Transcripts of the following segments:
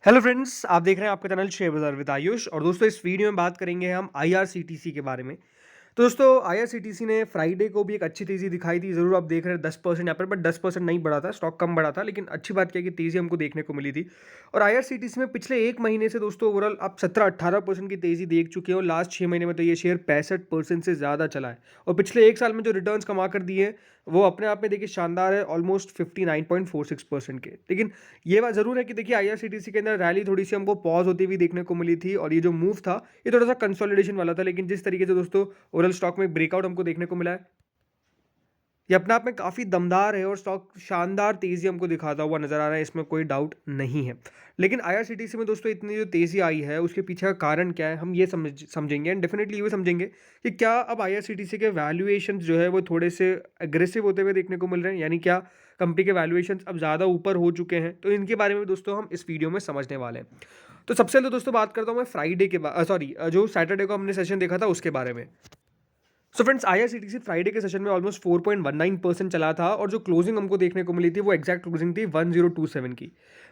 Hello friends, आप देख रहे हैं आपका चैनल शेयर बाज़ार विद आयुष। और दोस्तों, इस वीडियो में बात करेंगे हम आईआरसीटीसी के बारे में। तो दोस्तों, आईआरसीटीसी ने फ्राइडे को भी एक अच्छी तेज़ी दिखाई थी। ज़रूर आप देख रहे हैं 10% यहाँ पर, बट 10% नहीं बढ़ा था, स्टॉक कम बढ़ा था। लेकिन अच्छी बात क्या है कि तेज़ी हमको देखने को मिली थी। और आईआरसीटीसी में पिछले 1 महीने से दोस्तों ओवरऑल आप 17-18% की तेज़ी देख चुके हैं। और लास्ट 6 महीने में तो ये शेयर 65% से ज़्यादा चला है। और पिछले 1 साल में जो रिटर्न्स कमा कर दिए हैं, वो अपने आप में देखिए शानदार है, ऑलमोस्ट 59.46% के। लेकिन ये बात ज़रूर है कि देखिए आईआरसीटीसी के अंदर रैली थोड़ी-सी हमको पॉज़ होती हुई देखने को मिली थी। और ये जो मूव था, ये थोड़ा-सा कंसोलिडेशन वाला था। लेकिन जिस तरीके से दोस्तों ओवरऑल स्टॉक में ब्रेकआउट हमको देखने को मिला है, ये अपने आप में काफ़ी दमदार है और स्टॉक शानदार तेज़ी हमको दिखाता हुआ नज़र आ रहा है, इसमें कोई डाउट नहीं है। लेकिन आईआरसीटीसी में दोस्तों इतनी जो तेज़ी आई है, उसके पीछे का कारण क्या है, हम ये समझेंगे। एंड डेफिनेटली ये भी समझेंगे कि क्या अब आईआरसीटीसी के वैल्यूएशंस जो है वो थोड़े से एग्रेसिव होते हुए देखने को मिल रहे हैं, यानी क्या कंपनी के वैल्यूएशंस अब ज़्यादा ऊपर हो चुके हैं। तो इनके बारे में दोस्तों हम इस वीडियो में समझने वाले हैं। तो सबसे पहले तो दोस्तों बात करता हूँ मैं फ्राइडे के सॉरी, जो सैटरडे को हमने सेशन देखा था उसके बारे में। सो फ्रेंड्स, आईआरसीटीसी फ्राइडे के सेशन में ऑलमोस्ट 4.19% चला था। और जो क्लोजिंग हमको देखने को मिली थी, वो एक्जैक्ट क्लोजिंग थी 1027 की।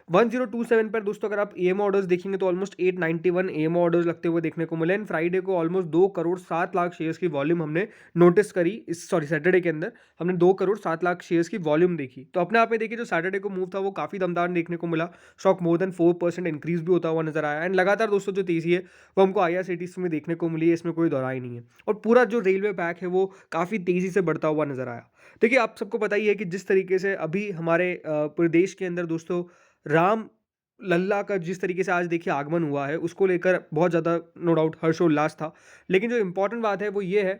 1027 पर दोस्तों अगर आप एम ऑर्डर्स देखेंगे तो ऑलमोस्ट 891 एम ऑर्डर्स लगते हुए देखने को मिले। एंड फ्राइडे को ऑलमोस्ट 2 करोड़ 7 लाख शेयर्स की वॉल्यूम हमने नोटिस करी। इस सॉरी सैटरडे के अंदर हमने 2 करोड़ 7 लाख शेयर्स की वॉल्यूम देखी। तो अपने आप में देखिए जो सैटरडे को मूव था वो काफ़ी दमदार देखने को मिला। स्टॉक मोर देन 4% इंक्रीज भी होता हुआ नजर आया। एंड लगातार दोस्तों जो तेजी है वो हमको आईआरसीटीसी में देखने को मिली है, इसमें कोई दौराई नहीं है। और पूरा जो रेलवे पैक है वो काफ़ी तेज़ी से बढ़ता हुआ नज़र आया। देखिए, आप सबको पता ही है कि जिस तरीके से अभी हमारे पूरे देश के अंदर दोस्तों राम लल्ला का जिस तरीके से आज देखिए आगमन हुआ है, उसको लेकर बहुत ज़्यादा नो डाउट हर्षोल्लास था। लेकिन जो इम्पोर्टेंट बात है वो ये है,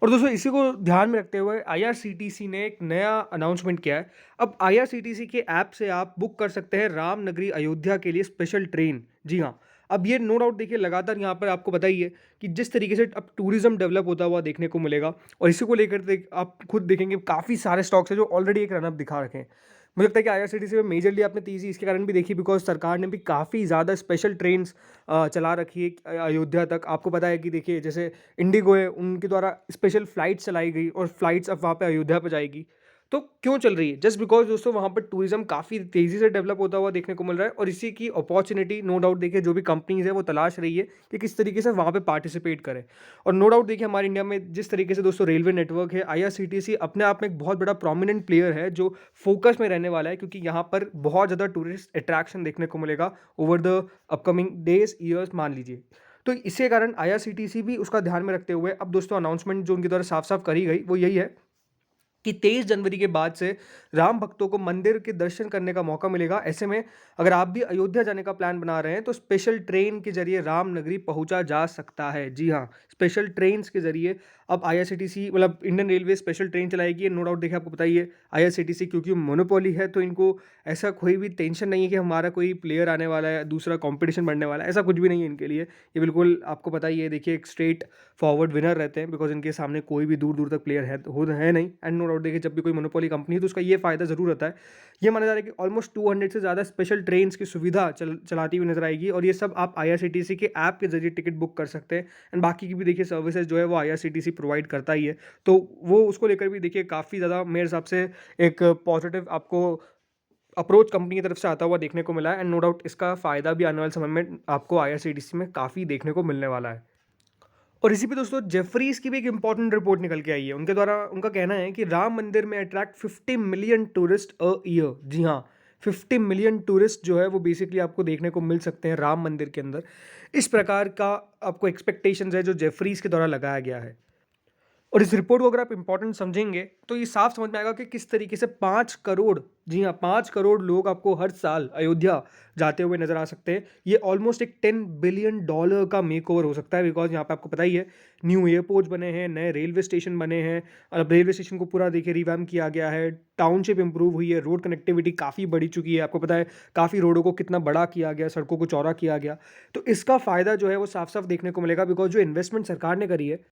और दोस्तों इसी को ध्यान में रखते हुए आईआरसीटीसी ने एक नया अनाउंसमेंट किया है। अब आईआरसीटीसी के ऐप से आप बुक कर सकते हैं रामनगरी अयोध्या के लिए स्पेशल ट्रेन। जी हाँ, अब ये नो डाउट देखिए लगातार यहाँ पर आपको पता ही है कि जिस तरीके से अब टूरिज्म डेवलप होता हुआ देखने को मिलेगा। और इसी को लेकर आप खुद देखेंगे काफ़ी सारे स्टॉक्स हैं जो ऑलरेडी एक रनअप दिखा रखे हैं। मुझे लगता है कि आईआरसीटीसी में मेजरली आपने तेज़ी इसके कारण भी देखी, बिकॉज सरकार ने भी काफ़ी ज़्यादा स्पेशल ट्रेन्स चला रखी है अयोध्या तक। आपको पता है कि देखिए जैसे इंडिगो है, उनके द्वारा स्पेशल फ्लाइट्स चलाई गई और फ्लाइट्स अब वहाँ पे अयोध्या पे जाएगी। तो क्यों चल रही है? जस्ट बिकॉज दोस्तों वहाँ पर टूरिज्म काफ़ी तेज़ी से डेवलप होता हुआ देखने को मिल रहा है। और इसी की अपॉर्चुनिटी नो डाउट देखिए जो भी कंपनीज है वो तलाश रही है कि किस तरीके से वहाँ पे पार्टिसिपेट करें। और नो डाउट देखिए हमारे इंडिया में जिस तरीके से दोस्तों रेलवे नेटवर्क है, आईआरसीटीसी अपने आप में एक बहुत बड़ा प्रोमिनेंट प्लेयर है जो फोकस में रहने वाला है, क्योंकि यहाँ पर बहुत ज़्यादा टूरिस्ट अट्रैक्शन देखने को मिलेगा over the upcoming days years मान लीजिए। तो इसी कारण आईआरसीटीसी भी उसका ध्यान में रखते हुए अब दोस्तों अनाउंसमेंट जो उनके द्वारा साफ साफ करी गई वो यही है कि 23 जनवरी के बाद से राम भक्तों को मंदिर के दर्शन करने का मौका मिलेगा। ऐसे में अगर आप भी अयोध्या जाने का प्लान बना रहे हैं तो स्पेशल ट्रेन के जरिए रामनगरी पहुंचा जा सकता है। जी हाँ, स्पेशल ट्रेन्स के जरिए अब आईआरसीटीसी मतलब इंडियन रेलवे स्पेशल ट्रेन चलाएगी। नो डाउट देखिए आपको बताइए आईआरसीटीसी क्योंकि मोनोपोली है तो इनको ऐसा कोई भी टेंशन नहीं है कि हमारा कोई प्लेयर आने वाला है, दूसरा कंपटीशन बढ़ने वाला है, ऐसा कुछ भी नहीं है इनके लिए। ये बिल्कुल आपको पता ही है, देखिए एक स्ट्रेट फॉरवर्ड विनर रहते हैं, बिकॉज इनके सामने कोई भी दूर दूर तक प्लेयर है नहीं। एंड नो डाउट देखिए जब भी कोई मोनोपोली कंपनी है तो उसका ये फायदा जरूर रहता है। ये माना जा रहा है कि ऑलमोस्ट 200 से ज़्यादा स्पेशल ट्रेन की सुविधा चलाती हुई नजर आएगी। और ये सब आप आईआरसीटीसी के ऐप के जरिए टिकट बुक कर सकते हैं। एंड बाकी की भी देखिए सर्विसेज जो है वो आईआरसीटीसी प्रोवाइड करता ही है। तो वो उसको लेकर भी देखिए काफ़ी ज़्यादा मेरे हिसाब से एक पॉजिटिव आपको अप्रोच कंपनी की तरफ से आता हुआ देखने को मिला है। एंड नो डाउट इसका फ़ायदा भी आने वाले समय में आपको आईआरसीटीसी में काफ़ी देखने को मिलने वाला है। और इसी पे दोस्तों जेफरीज की भी एक इंपॉर्टेंट रिपोर्ट निकल के आई है। उनके द्वारा उनका कहना है कि राम मंदिर में attract 50 million tourist a year. जी हाँ, 50 मिलियन टूरिस्ट जो है वो बेसिकली आपको देखने को मिल सकते हैं राम मंदिर के अंदर। इस प्रकार का आपको एक्सपेक्टेशंस है जो जेफरीज के द्वारा लगाया गया है। और इस रिपोर्ट को अगर आप इंपॉर्टेंट समझेंगे तो ये साफ समझ में आएगा कि किस तरीके से 5 करोड़, जी हाँ 5 करोड़ लोग आपको हर साल अयोध्या जाते हुए नजर आ सकते हैं। ये ऑलमोस्ट एक $10 बिलियन का मेक ओवर हो सकता है, बिकॉज यहाँ पे आपको पता ही है न्यू एयरपोर्ट बने हैं, नए रेलवे स्टेशन बने हैं। अब रेलवे स्टेशन को पूरा देखिए रिवैम्प किया गया है, टाउनशिप इंप्रूव हुई है, रोड कनेक्टिविटी काफ़ी बढ़ी चुकी है। आपको पता है काफ़ी रोडों को कितना बड़ा किया गया, सड़कों को चौड़ा किया गया। तो इसका फ़ायदा जो है वो साफ साफ देखने को मिलेगा, बिकॉज जो इन्वेस्टमेंट सरकार ने करी है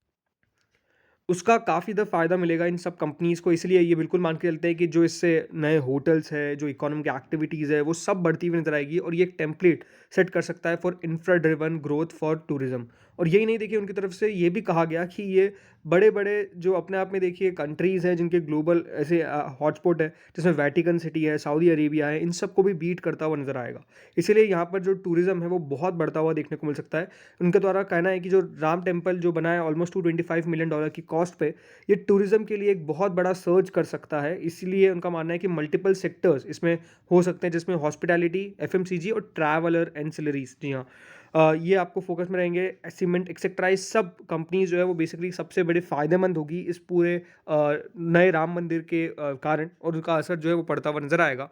उसका काफ़ी ज़्यादा फ़ायदा मिलेगा इन सब कंपनीज़ को। इसलिए ये बिल्कुल मान के चलते हैं कि जो इससे नए होटल्स है, जो इकोनॉमिक एक्टिविटीज़ है, वो सब बढ़ती हुई नज़र आएगी। और ये एक टेम्पलेट सेट कर सकता है for infra driven growth for tourism. और यही नहीं, देखिए उनकी तरफ से ये भी कहा गया कि ये बड़े-बड़े जो अपने आप में देखिए कंट्रीज़ हैं जिनके ग्लोबल ऐसे हॉटस्पॉट है, जिसमें वेटिकन सिटी है, सऊदी अरेबिया है, इन सबको भी बीट करता हुआ नज़र आएगा। इसीलिए यहाँ पर जो टूरिज़्म है वो बहुत बढ़ता हुआ देखने को मिल सकता है। उनके द्वारा कहना है कि जो राम टेम्पल जो बना है ऑलमोस्ट $225 मिलियन की कॉस्ट पे, ये टूरिज़्म के लिए एक बहुत बड़ा सर्ज कर सकता है। इसीलिए उनका मानना है कि मल्टीपल सेक्टर्स इसमें हो सकते हैं, जिसमें हॉस्पिटैलिटी, एफएमसीजी और ट्रैवलर एंसिलरीज़, जी हाँ। ये आपको फोकस में रहेंगे। सीमेंट एक्सेट्रा ये सब कंपनीज जो है वो बेसिकली सबसे बड़े फ़ायदेमंद होगी इस पूरे नए राम मंदिर के कारण, और उनका असर जो है वो पड़ता हुआ नज़र आएगा।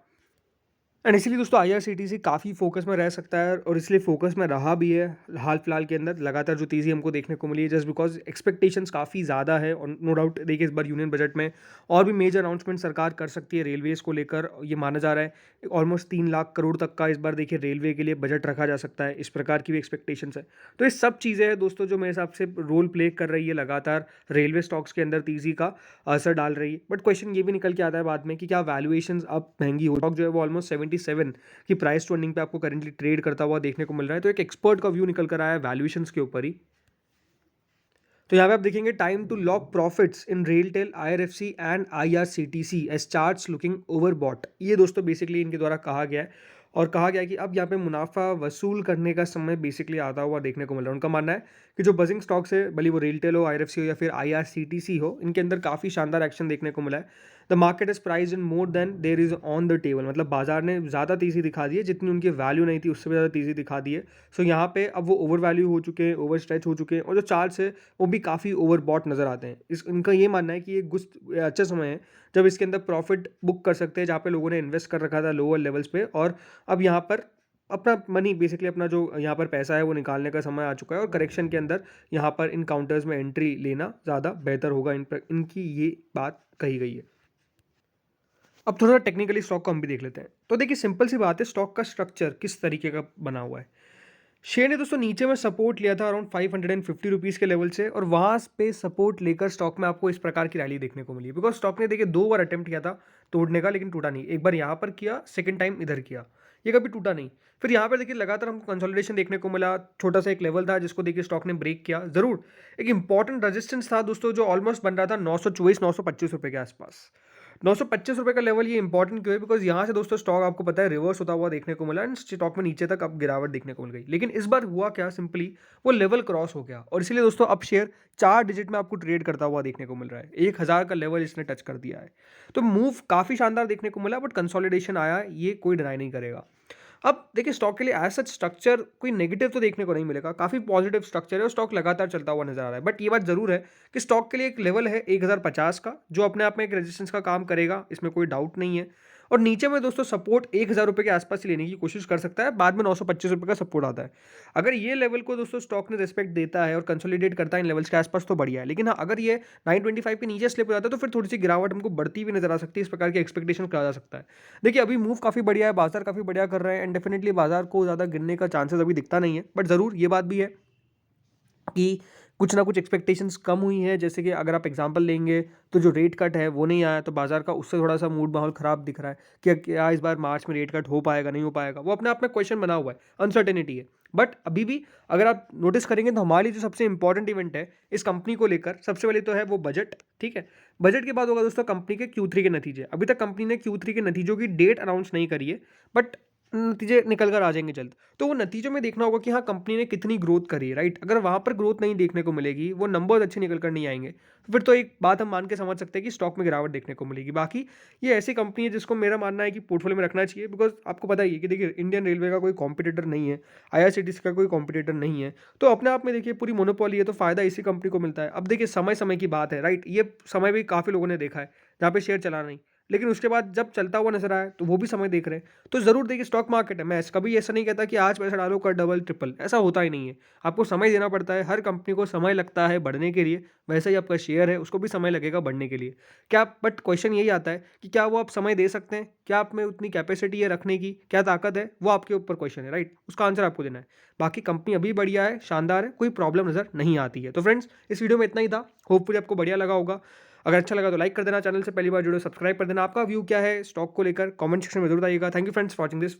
एंड इसीलिए दोस्तों आईआरसीटीसी काफ़ी फोकस में रह सकता है, और इसलिए फोकस में रहा भी है हाल फिलहाल के अंदर। लगातार जो तेज़ी हमको देखने को मिली है जस्ट बिकॉज एक्सपेक्टेशंस काफ़ी ज़्यादा है, और नो डाउट देखिए इस बार यूनियन बजट में और भी मेजर अनाउंसमेंट सरकार कर सकती है रेलवेज़ को लेकर। ये माना जा रहा है ऑलमोस्ट 3 लाख करोड़ तक का इस बार देखिए रेलवे के लिए बजट रखा जा सकता है, इस प्रकार की भी एक्सपेक्टेशंस है। तो ये सब चीज़ें हैं दोस्तों जो मेरे हिसाब से रोल प्ले कर रही है लगातार रेलवे स्टॉक्स के अंदर तेज़ी का असर डाल रही है। बट क्वेश्चन ये भी निकल के आता है बाद में कि क्या वैल्यूएशंस अब महंगी हो, स्टॉक जो है वो ऑलमोस्ट 77 की प्राइस टू अर्निंग पे आपको करंटली ट्रेड करता हुआ देखने को मिल रहा है। तो एक एक्सपर्ट का व्यू निकल कर आया है वैल्यूएशंस के ऊपर ही। तो यहाँ पे आप देखेंगे time to lock profits in RailTel, IRFC and IRCTC as charts looking overbought. ये दोस्तों बेसिकली इनके द्वारा कहा गया है, और कहा गया है कि अब यहाँ पे मुनाफा वसूल करने का समय बेसिकली आता हुआ देखने को मिल रहा है। उनका मानना है कि जो बजिंग स्टॉक्स है, भले वो रेलटेल हो, आईआरएफसी हो या फिर आईआरसीटीसी हो, इनके अंदर काफ़ी शानदार एक्शन देखने को मिला है। The market is price in more than there is on the table, मतलब बाजार ने ज़्यादा तेज़ी दिखा दी है, जितनी उनकी वैल्यू नहीं थी उससे भी ज़्यादा तेज़ी दिखा दी है। सो यहाँ पे अब वो ओवर वैल्यू हो चुके हैं, ओवर स्ट्रेच हो चुके हैं, और जो चार्ट्स है वो भी काफ़ी ओवरबॉट नज़र आते हैं। इनका ये मानना है कि ये अच्छा समय है जब इसके अंदर प्रॉफिट बुक कर सकते हैं, जहाँ पे लोगों ने इन्वेस्ट कर रखा था लोअर लेवल्स पे, और अब यहाँ पर अपना मनी बेसिकली अपना जो यहाँ पर पैसा है वो निकालने का समय आ चुका है, और करेक्शन के अंदर यहाँ पर इन काउंटर्स में एंट्री लेना ज़्यादा बेहतर होगा। इनकी ये बात कही गई है। अब थोड़ा टेक्निकली स्टॉक को हम भी देख लेते हैं। तो देखिए सिंपल सी बात है, स्टॉक का स्ट्रक्चर किस तरीके का बना हुआ है। शेयर ने दोस्तों नीचे में सपोर्ट लिया था अराउंड 550 रुपीज़ के लेवल से, और वहाँ पे सपोर्ट लेकर स्टॉक में आपको इस प्रकार की रैली देखने को मिली। बिकॉज स्टॉक ने देखिए 2 बार अटेम्प्ट किया था तोड़ने का, लेकिन टूटा नहीं। एक बार यहाँ पर किया, सेकंड टाइम इधर किया, ये कभी टूटा नहीं। फिर यहाँ पर देखिए लगातार हमको कंसोलिडेशन देखने को मिला। छोटा सा एक लेवल था जिसको देखिए स्टॉक ने ब्रेक किया ज़रूर। एक इंपॉर्टेंट रेजिस्टेंस था दोस्तों जो ऑलमोस्ट बन रहा था 924-925 रुपये के आसपास। 925 रुपये का लेवल ये इंपॉर्टेंट क्यों है, बिकॉज यहाँ से दोस्तों स्टॉक आपको पता है रिवर्स होता हुआ देखने को मिला, एंड स्टॉक में नीचे तक अब गिरावट देखने को मिल गई। लेकिन इस बार हुआ क्या, सिंपली वो लेवल क्रॉस हो गया, और इसलिए दोस्तों अब शेयर 4 डिजिट में आपको ट्रेड करता हुआ देखने को मिल रहा है। 1000 का लेवल इसने टच कर दिया है। तो मूव काफ़ी शानदार देखने को मिला, बट कंसोलिडेशन आया, ये कोई डिनाई नहीं करेगा। अब देखिए स्टॉक के लिए एज सच स्ट्रक्चर कोई नेगेटिव तो देखने को नहीं मिलेगा, काफ़ी पॉजिटिव स्ट्रक्चर है, और स्टॉक लगातार चलता हुआ नजर आ रहा है। बट ये बात जरूर है कि स्टॉक के लिए एक लेवल है 1050 का, जो अपने आप में एक रेजिस्टेंस का काम करेगा, इसमें कोई डाउट नहीं है। और नीचे में दोस्तों सपोर्ट 1000 रुपये के आसपास ही लेने की कोशिश कर सकता है, बाद में 925 रुपये का सपोर्ट आता है। अगर ये लेवल को दोस्तों स्टॉक ने रिस्पेक्ट देता है और कंसोलिडेट करता है इन लेवल्स के आसपास तो बढ़िया है। लेकिन हाँ, अगर ये 925 के नीचे स्लिप हो जाता है तो फिर थोड़ी सी गिरावट हमको बढ़ती भी नजर आ सकती है, इस प्रकार की एक्सपेक्टेशन करा जा सकता है। देखिए अभी मूव काफ़ी बढ़िया है, बाजार काफ़ी बढ़िया कर रहे हैं, एंड डेफिनेटली बाजार को ज़्यादा गिरने का चांसेस अभी दिखता नहीं है। बट ज़रूर ये बात भी है कि कुछ ना कुछ एक्सपेक्टेशंस कम हुई हैं। जैसे कि अगर आप एग्जांपल लेंगे तो जो रेट कट है वो नहीं आया, तो बाजार का उससे थोड़ा सा मूड माहौल ख़राब दिख रहा है कि क्या इस बार मार्च में रेट कट हो पाएगा नहीं हो पाएगा, वो अपने आप में क्वेश्चन बना हुआ है, अनसर्टेनिटी है। बट अभी भी अगर आप नोटिस करेंगे तो हमारी जो सबसे इंपॉर्टेंट इवेंट है इस कंपनी को लेकर, सबसे पहले तो है वो बजट। ठीक है, बजट के बाद होगा दोस्तों कंपनी के Q3 के नतीजे। अभी तक कंपनी ने Q3 के नतीजों की डेट अनाउंस नहीं करी है, बट नतीजे निकल कर आ जाएंगे जल्द। तो वो नतीजों में देखना होगा कि हाँ कंपनी ने कितनी ग्रोथ करी है, राइट। अगर वहाँ पर ग्रोथ नहीं देखने को मिलेगी, वो नंबर्स अच्छे निकल कर नहीं आएंगे, तो फिर तो एक बात हम मान के समझ सकते हैं कि स्टॉक में गिरावट देखने को मिलेगी। बाकी ये ऐसी कंपनी है जिसको मेरा मानना है कि पोर्टफोलियो में रखना चाहिए, बिकॉज आपको पता ही है कि देखिए इंडियन रेलवे का कोई कॉम्पिटिटर नहीं है, आईआरसीटीसी का कोई कॉम्पिटिटर नहीं है, तो अपने आप में देखिए पूरी मोनोपोली है, तो फायदा इसी कंपनी को मिलता है। अब देखिए समय समय की बात है, राइट, ये समय भी काफ़ी लोगों ने देखा है जहाँ पे शेयर चला नहीं, लेकिन उसके बाद जब चलता हुआ नजर आया तो वो भी समय देख रहे हैं। तो ज़रूर देखिए स्टॉक मार्केट है, मैं कभी ऐसा नहीं कहता कि आज पैसा डालो कर डबल ट्रिपल, ऐसा होता ही नहीं है। आपको समय देना पड़ता है, हर कंपनी को समय लगता है बढ़ने के लिए, वैसे ही आपका शेयर है उसको भी समय लगेगा बढ़ने के लिए। क्या बट क्वेश्चन यही आता है कि क्या वो आप समय दे सकते हैं, क्या आप में उतनी कैपेसिटी है रखने की, क्या ताकत है, वो आपके ऊपर क्वेश्चन है, राइट, उसका आंसर आपको देना है। बाकी कंपनी अभी बढ़िया है, शानदार है, कोई प्रॉब्लम नजर नहीं आती है। तो फ्रेंड्स इस वीडियो में इतना ही था, होपफुली आपको बढ़िया लगा होगा। अगर अच्छा लगा तो लाइक कर देना, चैनल से पहली बार जुड़े सब्सक्राइब कर देना। आपका व्यू क्या है स्टॉक को लेकर कमेंट सेक्शन में जरूर आइएगा। Thank you friends for watching this video.